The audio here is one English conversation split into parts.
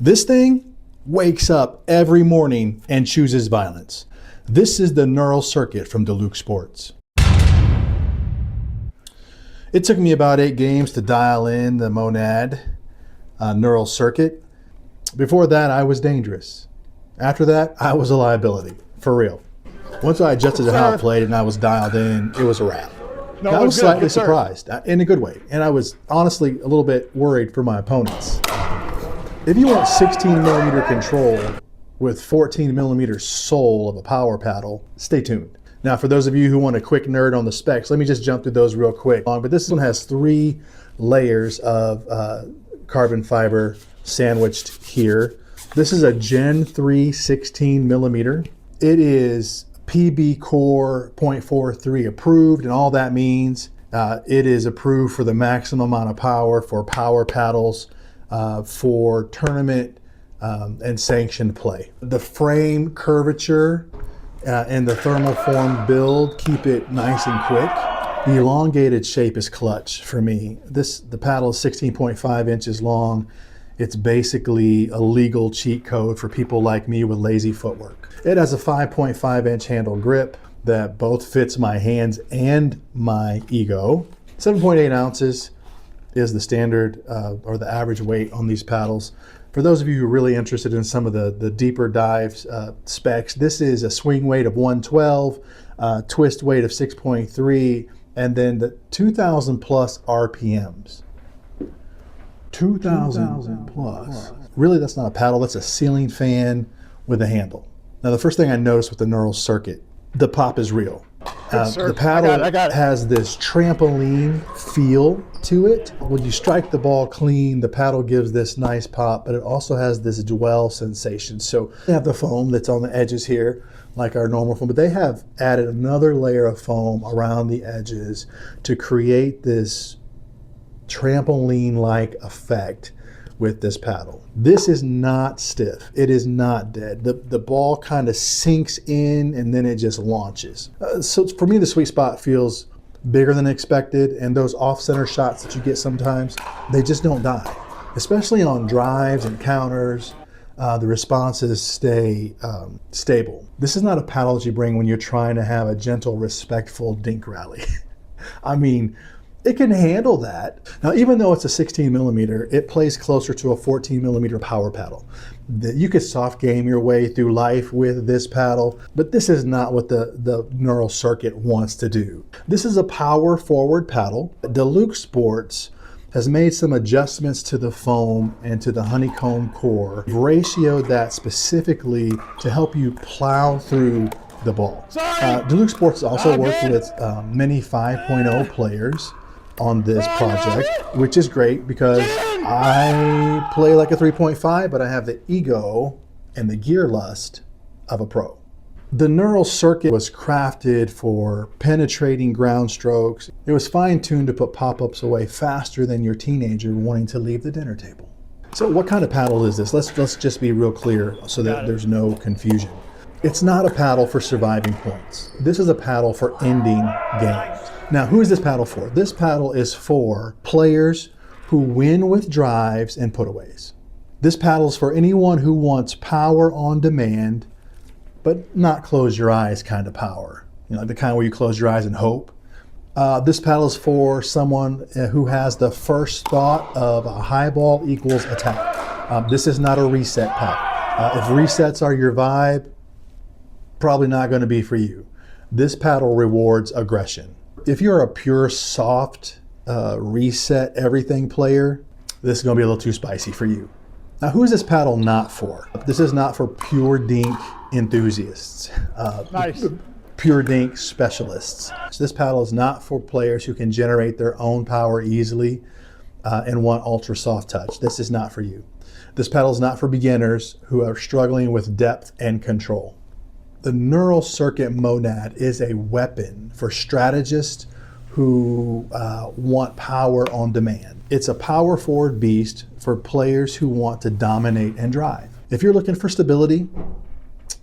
This thing wakes up every morning and chooses violence. This is the neural circuit from Deluxe Sports. It took me about 8 games to dial in the monad neural circuit. Before that, I was dangerous. After that, I was a liability, for real. Once I adjusted to how it played and I was dialed in, it was a wrap. No, I was slightly surprised, in a good way, and I was honestly a little bit worried for my opponents. If you want 16 millimeter control with 14 millimeter sole of a power paddle, stay tuned. Now, for those of you who want a quick nerd on the specs, let me just jump through those real quick. But this one has 3 layers of carbon fiber sandwiched here. This is a Gen3 16 millimeter. It is PB Core 0.43 approved, and all that means it is approved for the maximum amount of power for power paddles for tournament and sanctioned play. The frame curvature and the thermal form build keep it nice and quick. The elongated shape is clutch for me. The paddle is 16.5 inches long. It's basically a legal cheat code for people like me with lazy footwork. It has a 5.5 inch handle grip that both fits my hands and my ego. 7.8 ounces is the standard or the average weight on these paddles. For those of you who are really interested in some of the deeper dive specs, this is a swing weight of 112, twist weight of 6.3, and then the 2,000 plus RPMs. 2,000 plus. Really, that's not a paddle, that's a ceiling fan with a handle. Now, the first thing I noticed with the neural circuit, the pop is real. The paddle has this trampoline feel to it. When you strike the ball clean, the paddle gives this nice pop, but it also has this dwell sensation. So they have the foam that's on the edges here, like our normal foam, but they have added another layer of foam around the edges to create this trampoline-like effect with this paddle. This is not stiff. It is not dead. The ball kind of sinks in and then it just launches. So for me, the sweet spot feels bigger than expected, and those off-center shots that you get sometimes, they just don't die. Especially on drives and counters, the responses stay stable. This is not a paddle that you bring when you're trying to have a gentle, respectful dink rally. I mean, it can handle that. Now, even though it's a 16 millimeter, it plays closer to a 14 millimeter power paddle. You could soft game your way through life with this paddle, but this is not what the neural circuit wants to do. This is a power forward paddle. Deluxe Sports has made some adjustments to the foam and to the honeycomb core, ratioed that specifically to help you plow through the ball. Deluxe Sports also worked with many 5.0 players on this project, which is great because I play like a 3.5, but I have the ego and the gear lust of a pro. The neural circuit was crafted for penetrating ground strokes. It was fine-tuned to put pop-ups away faster than your teenager wanting to leave the dinner table. So what kind of paddle is this? Let's just be real clear so that there's no confusion. It's not a paddle for surviving points. This is a paddle for ending games. Now, who is this paddle for? This paddle is for players who win with drives and putaways. This paddle is for anyone who wants power on demand, but not close your eyes kind of power. You know, the kind where you close your eyes and hope. This paddle is for someone who has the first thought of a high ball equals attack. This is not a reset paddle. If resets are your vibe, probably not going to be for you. This paddle rewards aggression. If you're a pure soft reset everything player, this is going to be a little too spicy for you. Now, who is this paddle not for? This is not for pure dink enthusiasts, pure dink specialists. So this paddle is not for players who can generate their own power easily and want ultra soft touch. This is not for you. This paddle is not for beginners who are struggling with depth and control. The neural circuit monad is a weapon for strategists who want power on demand. It's a power forward beast for players who want to dominate and drive. If you're looking for stability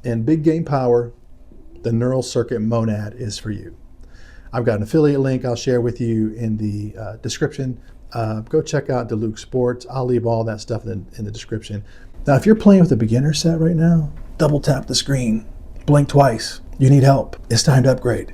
and big game power, the neural circuit monad is for you. I've got an affiliate link I'll share with you in the description. go check out Deluxe Sports. I'll leave all that stuff in the description. Now, if you're playing with a beginner set right now, double tap the screen, blink twice. You need help. It's time to upgrade.